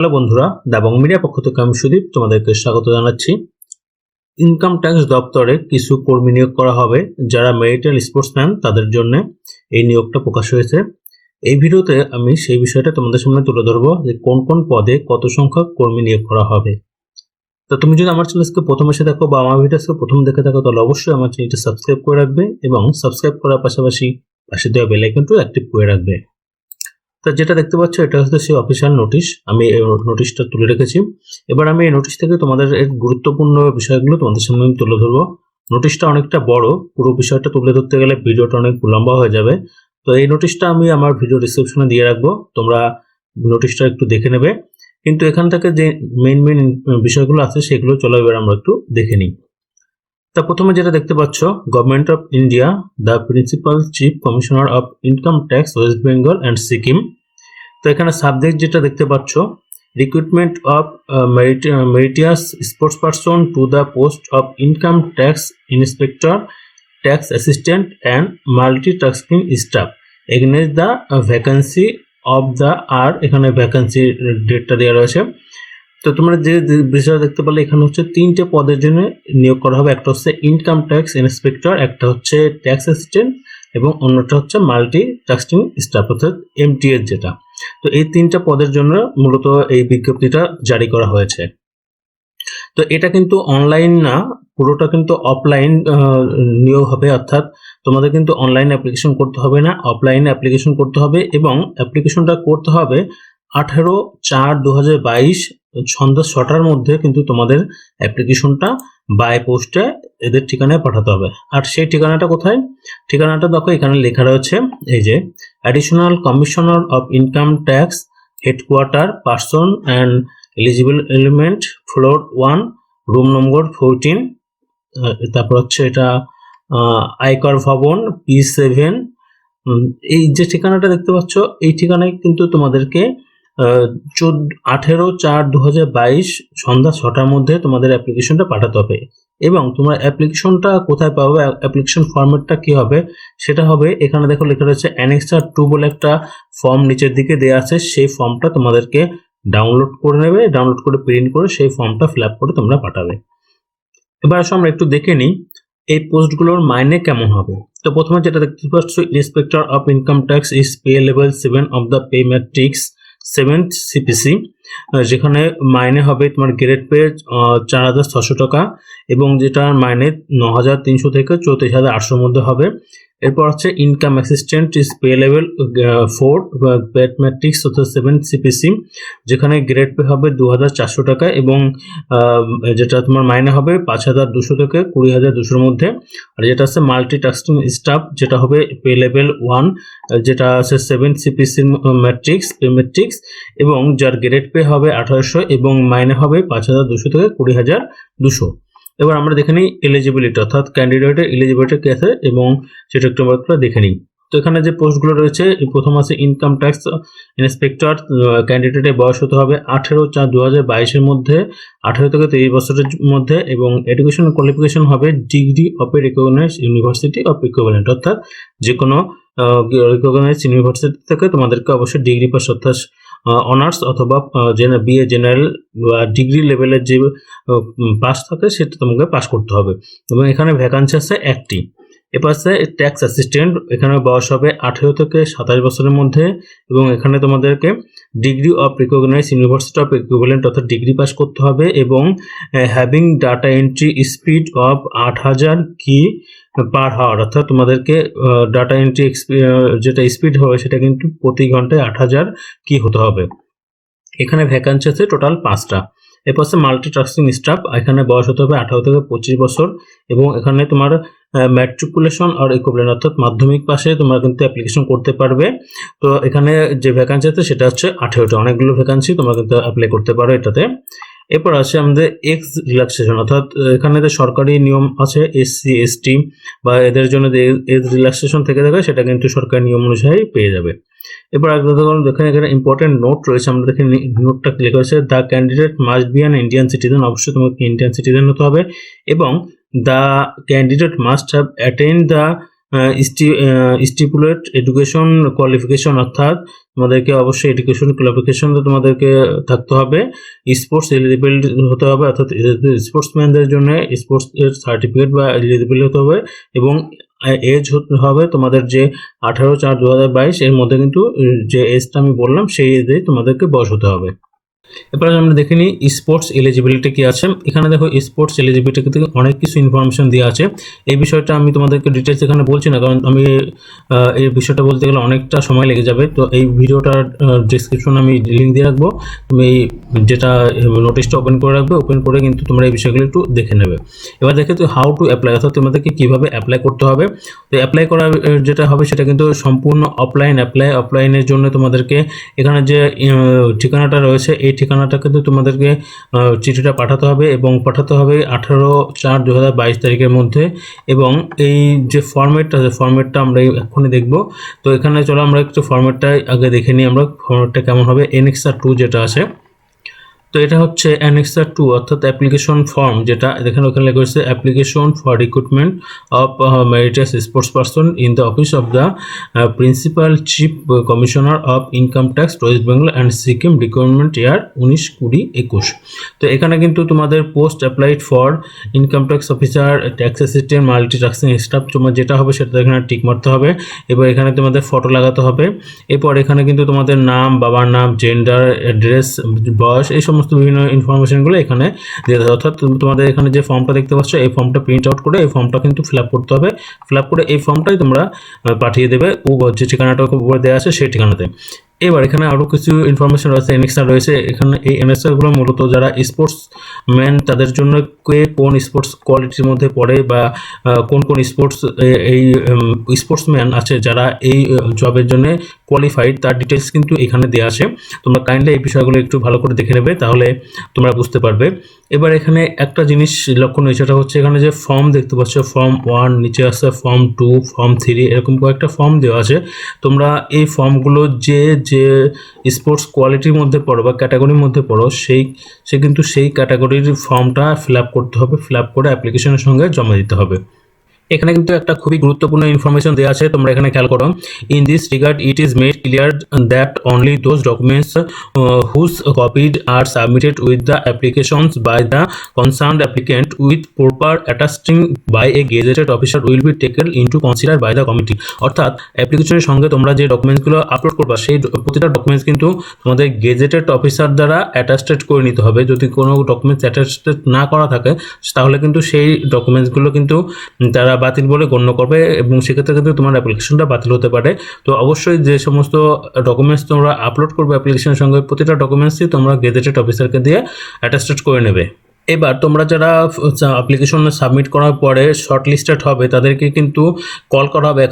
Hello বন্ধুরা, Dabang media পক্ষ থেকে আমি সুদীপ তোমাদেরকে স্বাগত জানাচ্ছি। ইনকাম ট্যাক্স দপ্তরে কিছু কর্মী নিয়োগ করা হবে যারা মেরিটাল স্পোর্টসম্যান, তাদের জন্য এই নিয়োগটা প্রকাশ হয়েছে। এই ভিডিওতে আমি সেই বিষয়টা তোমাদের সামনে তুলে ধরবো যে কোন কোন পদে কত সংখ্যক কর্মী নিয়োগ করা হবে। তো তুমি যদি আমার চ্যানেলকে প্রথম এসে থাকো বা আমার ভিডিওকে প্রথম দেখে থাকো, তাহলে অবশ্যই আমার চ্যানেলটি সাবস্ক্রাইব করে রাখবে এবং সাবস্ক্রাইব করার পাশাপাশি পাশে দেওয়া বেল আইকনটিও অ্যাক্টিভ করে রাখবে। তো যেটা দেখতে পাচ্ছ এটা হচ্ছে সেই অফিসিয়াল নোটিশ। আমি এই নোটিশটা তুলে রেখেছি। এবার আমি এই নোটিশ থেকে তোমাদের এর গুরুত্বপূর্ণ বিষয়গুলো তোমাদের সামনে তুলে ধরবো। নোটিশটা অনেকটা বড়, পুরো বিষয়টা তুলে ধরতে গেলে ভিডিওটা অনেক লম্বা হয়ে যাবে। তো এই নোটিশটা আমি আমার ভিডিও ডিসক্রিপশনে দিয়ে রাখবো, তোমরা নোটিশটা একটু দেখে নেবে। কিন্তু এখান থেকে যে মেইন বিষয়গুলো আছে সেগুলো চলো এবার আমরা একটু দেখে নিই। তা প্রথমে যেটা দেখতে পাচ্ছ, government of India, the principal chief commissioner of income tax, West Bengal and Sikkim. তো এখানে সাবজেক্ট যেটা দেখতে পাচ্ছ, recruitment of meritorious sports person to the post of income tax inspector, tax assistant and multitasking staff against the vacancy of the আর। এখানে ভ্যাকেন্সির ডেটটা দেওয়া রয়েছে। তো তোমরা যে বিষয় দেখতে পারলে এখানে হচ্ছে তিনটে পদের জন্য নিয়োগ করা হবে। একটা হচ্ছে ইনকাম ট্যাক্স ইন্সপেক্টর, একটা হচ্ছে ট্যাক্স অ্যাসিস্ট্যান্ট এবং অন্যটা হচ্ছে মাল্টি টাস্কিং স্টাফ অর্থাৎ এমটিএস যেটা। তো এই তিনটা পদের জন্য মূলত এই বিজ্ঞপ্তিটা জারি করা হয়েছে। তো এটা কিন্তু অনলাইন না, পুরোটা কিন্তু অফলাইন নিয়োগ হবে, অর্থাৎ তোমাদের কিন্তু অনলাইন অ্যাপ্লিকেশন করতে হবে না, অফলাইনে অ্যাপ্লিকেশন করতে হবে এবং অ্যাপ্লিকেশনটা করতে হবে 18/4/2022 সন্ধ্যা 6টার মধ্যে। কিন্তু তোমাদের অ্যাপ্লিকেশনটা বাই পোস্টে এদের ঠিকানায় পাঠাতে হবে। আর সেই ঠিকানাটা কোথায়? ঠিকানাটা দেখো এখানে লেখা রয়েছে, এই যে additional commissioner of income tax, headquarter, person and eligible element, floor 1, room number 14। তারপর হচ্ছে এটা আয়কর ভবন, P7। এই যে ঠিকানাটা দেখতে পাচ্ছ, এই ঠিকানায় কিন্তু তোমাদেরকে 18/4/2022 সন্ধ্যা 6টার মধ্যে তোমাদের অ্যাপ্লিকেশনটা পাঠাতে হবে। এবং তোমার অ্যাপ্লিকেশনটা কোথায় পাবে, অ্যাপ্লিকেশন ফরম্যাটটা কি হবে সেটা হবে, এখানে দেখো লেখা রয়েছে অ্যানেক্সার 2 বলে একটা ফর্ম নিচের দিকে দেওয়া আছে। সেই ফর্মটা তোমাদেরকে ডাউনলোড করে নেবে, ডাউনলোড করে প্রিন্ট করে সেই ফর্মটা ফিল আপ করে তোমরা পাঠাবে। এবার আসো আমরা একটু দেখে নিই এই পোস্টগুলোর মাইনে কেমন হবে। তো প্রথমে যেটা দেখতে পাচ্ছ, inspector of income tax is pay level 7 of the pay matrix 7th CPC, যেখানে মাইনে হবে তোমার গ্রেড পে 4,600 টাকা এবং যেটা মাইনে 9,300 থেকে 34,800 মধ্যে হবে। এরপর হচ্ছে income assistant is pay level 4 pay matrix অর্থাৎ 7th CPC, যেখানে গ্রেড পে হবে 2,400 টাকা এবং যেটা তোমার মাইনে হবে 5,200 থেকে 20,200 মধ্যে। আর যেটা আছে মাল্টি টাস্কিং স্টাফ, যেটা হবে পে লেভেল 1, যেটা আছে 7th CPC matrix pay matrix এবং যার গ্রেড পে হবে 1,800 এবং মাইনে হবে 5,200 থেকে 20,200। এবার আমরা দেখে নিই এলিজিবিলিটি, অর্থাৎ ক্যান্ডিডেটের এলিজিবিলিটি কি আছে এবং সেটা একটু আমরা দেখে নিই। তো এখানে যে পোস্টগুলো রয়েছে, প্রথম আছে ইনকাম ট্যাক্স ইন্সপেক্টর। ক্যান্ডিডেটের বয়স হতে হবে 18/4/2022 মধ্যে, 18 থেকে 23 বছরের মধ্যে এবং এডুকেশন কোয়ালিফিকেশন হবে degree of a recognised university of equivalent, অর্থাৎ যে কোনো রিকগনাইজড ইউনিভার্সিটি থেকে তোমাদেরকে অবশ্যই ডিগ্রি পাস অর্থাৎ অনার্স অথবা বিএ জেনারেল বা ডিগ্রি লেভেলের যে পাস থাকে সেটা তোমাকে পাস করতে হবে এবং এখানে ভ্যাকান্সি আছে একটি। এরপর আছে ট্যাক্স অ্যাসিস্ট্যান্ট, এখানে বয়স হবে 18 থেকে 27 বছরের মধ্যে এবং এখানে তোমাদেরকে degree of recognised university of equivalent অর্থাৎ ডিগ্রি পাস করতে হবে এবং having data entry speed of 8,000 key পার হাওয়ার, অর্থাৎ তোমাদেরকে ডাটা এন্ট্রি যেটা স্পিড হবে সেটা কিন্তু প্রতি ঘন্টায় 8,000 কি হতে হবে। এখানে ভ্যাকান্সি আছে টোটাল 5টা। এরপর আছে মাল্টিটাস্কিং স্টাফ, এখানে বয়স হতে হবে 18 থেকে 25 বছর এবং এখানে তোমার ম্যাট্রিকুলেশন আর ইকুইভ্যালেন্ট অর্থাৎ মাধ্যমিক পাশে তোমরা কিন্তু অ্যাপ্লিকেশন করতে পারবে। তো এখানে যে ভ্যাকান্সি আছে সেটা হচ্ছে 18টা, অনেকগুলো ভ্যাকান্সি, তোমরা কিন্তু অ্যাপ্লাই করতে পারো এটাতে। এরপর আছে আমাদের এক্স রিল্যাক্সেশন, অর্থাৎ এখানে যে সরকারি নিয়ম আছে SC ST বা এদের জন্য যে এজ রিল্যাক্সেশন থেকে থাকে সেটা কিন্তু সরকারি নিয়ম অনুযায়ী পেয়ে যাবে। এবার দেখেন এখানে ইম্পর্টেন্ট নোট রয়েছে, আমরা দেখে নোটটা লেখা হয়েছে the candidate must be an Indian citizen, অবশ্যই তোমাকে ইন্ডিয়ান সিটিজেন হতে হবে এবং the candidate must have attend the stipulate education qualification, অর্থাৎ তোমাদেরকে অবশ্যই এডুকেশন কোয়ালিফিকেশন তোমাদেরকে থাকতে হবে, স্পোর্টস এলিজিবল হতে হবে, অর্থাৎ স্পোর্টসম্যানদের জন্য স্পোর্টস এর সার্টিফিকেট বা এলিজিবল হতে হবে, এবং এজ হবে তোমাদের যে 18/4/2022 এর মধ্যে কিন্তু যে এজটা আমি বললাম সেই এজে তোমাদেরকে বয়স হতে হবে। এরপর আমরা দেখে নিই স্পোর্টস এলিজিবিলিটি কি আছে। এখানে দেখো স্পোর্টস এলিজিবিলিটি থেকে অনেক কিছু ইনফরমেশন দেওয়া আছে। এই বিষয়টা আমি তোমাদেরকে ডিটেলস এখানে বলছি না, কারণ আমি এই বিষয়টা বলতে গেলে অনেকটা সময় লেগে যাবে। তো এই ভিডিওটার ডিসক্রিপশনে আমি লিঙ্ক দিয়ে রাখবো, তুমি যেটা নোটিশটা ওপেন করে রাখবে, ওপেন করে কিন্তু তোমরা এই বিষয়গুলো একটু দেখে নেবে। এবার দেখে তো হাউ টু অ্যাপ্লাই, অর্থাৎ তোমাদেরকে কীভাবে অ্যাপ্লাই করতে হবে। তো অ্যাপ্লাই করা যেটা হবে সেটা কিন্তু সম্পূর্ণ অফলাইন অ্যাপ্লাই। অফলাইনের জন্য তোমাদেরকে এখানে যে ঠিকানাটা রয়েছে এই ঠিকানাটা কিন্তু তোমাদেরকে চিঠিটা পাঠাতে হবে, এবং পাঠাতে হবে 18/4/2022 তারিখের মধ্যে। এবং এই যে ফর্মেটটা আমরা এক্ষুনি দেখব। তো এখানে চলো আমরা একটু ফর্মেটটা আগে দেখে নিই, আমরা ফর্মেটটা কেমন হবে। Annexure 2 যেটা আছে, তো এটা হচ্ছে Annexure 2 অর্থাৎ অ্যাপ্লিকেশন ফর্ম, যেটা দেখেন ওখানে লেখা হয়েছে application for recruitment of meritorious sports person in the office of the principal chief commissioner of income tax West Bengal and Sikkim recruitment year 19-20-21। তো এখানে কিন্তু তোমাদের post applied for income tax officer, tax assistant, multi taxing staff, তোমার যেটা হবে সেটা এখানে tick মারতে হবে। এবার এখানে তোমাদের ফটো লাগাতে হবে। এরপর এখানে কিন্তু তোমাদের নাম, বাবার নাম, জেন্ডার, অ্যাড্রেস, বয়স, এই সমস্ত বিভিন্ন ইনফরমেশনগুলো এখানে দিয়ে দেবে। অর্থাৎ তোমাদের এখানে যে ফর্মটা দেখতে পাচ্ছ এই ফর্মটা প্রিন্ট আউট করে এই ফর্মটা কিন্তু ফিল আপ করতে হবে। ফিল আপ করে এই ফর্মটাই তোমরা পাঠিয়ে দেবে যে ঠিকানাটা উপরে দেওয়া আছে সেই ঠিকানাতে। এবার এখানে আরও কিছু ইনফরমেশন রয়েছে, এনএক্সার রয়েছে। এখানে এই এনএক্সারগুলো মূলত যারা স্পোর্টসম্যান তাদের জন্য কোন স্পোর্টস কোয়ালিটির মধ্যে পড়ে, বা কোন স্পোর্টস এই স্পোর্টসম্যান আছে যারা এই জবের জন্য কোয়ালিফাইড, তার ডিটেলস কিন্তু এখানে দেওয়া আছে। তোমরা কাইন্ডলি এই বিষয়গুলো একটু ভালো করে দেখে নেবে, তাহলে তোমরা বুঝতে পারবে। এবার এখানে একটা জিনিস লক্ষণীয়, সেটা হচ্ছে এখানে যে ফর্ম দেখতে পাচ্ছ, ফর্ম 1, নিচে আছে ফর্ম 2, ফর্ম 3, এরকম কয়েকটা ফর্ম দেওয়া আছে। তোমরা এই ফর্মগুলো যে স্পোর্টস কোয়ালিটির মধ্যে পড়ো বা ক্যাটাগরির মধ্যে পড়ো সে কিন্তু সেই ক্যাটাগরির ফর্মটা ফিল আপ করতে হবে। ফিল আপ করে অ্যাপ্লিকেশনের সঙ্গে জমা দিতে হবে। এখানে কিন্তু একটা খুবই গুরুত্বপূর্ণ ইনফরমেশন দেওয়া আছে, তোমরা এখানে খেয়াল করো। In this regard it is made clear that only those documents whose copied are submitted with the applications by the concerned applicant with proper attesting by a gazetted officer will be taken into consider by the committee. অর্থাৎ অ্যাপ্লিকেশনের সঙ্গে তোমরা যে ডকুমেন্টসগুলো upload করবা সেই প্রতিটা documents কিন্তু তোমাদের গেজেটেড অফিসার দ্বারা অ্যাটাস্টেড করে নিতে হবে। যদি কোনো ডকুমেন্টস অ্যাটাস্টেড না করা থাকে তাহলে কিন্তু সেই ডকুমেন্টসগুলো কিন্তু তারা বাতিল বলে গণ্য করবে, এবং সেক্ষেত্রে কিন্তু তোমার অ্যাপ্লিকেশনটা বাতিল হতে পারে। তো অবশ্যই যে সমস্ত ডকুমেন্টস তোমরা আপলোড করবে অ্যাপ্লিকেশনের সঙ্গে প্রতিটা ডকুমেন্টসই তোমরা গেজেটেড অফিসারকে দিয়ে অ্যাটাস্টেড করে নেবে। এবার তোমরা যারা অ্যাপ্লিকেশন সাবমিট করার পরে শর্ট লিস্টেড হবে তাদেরকে কিন্তু কল করা হবে।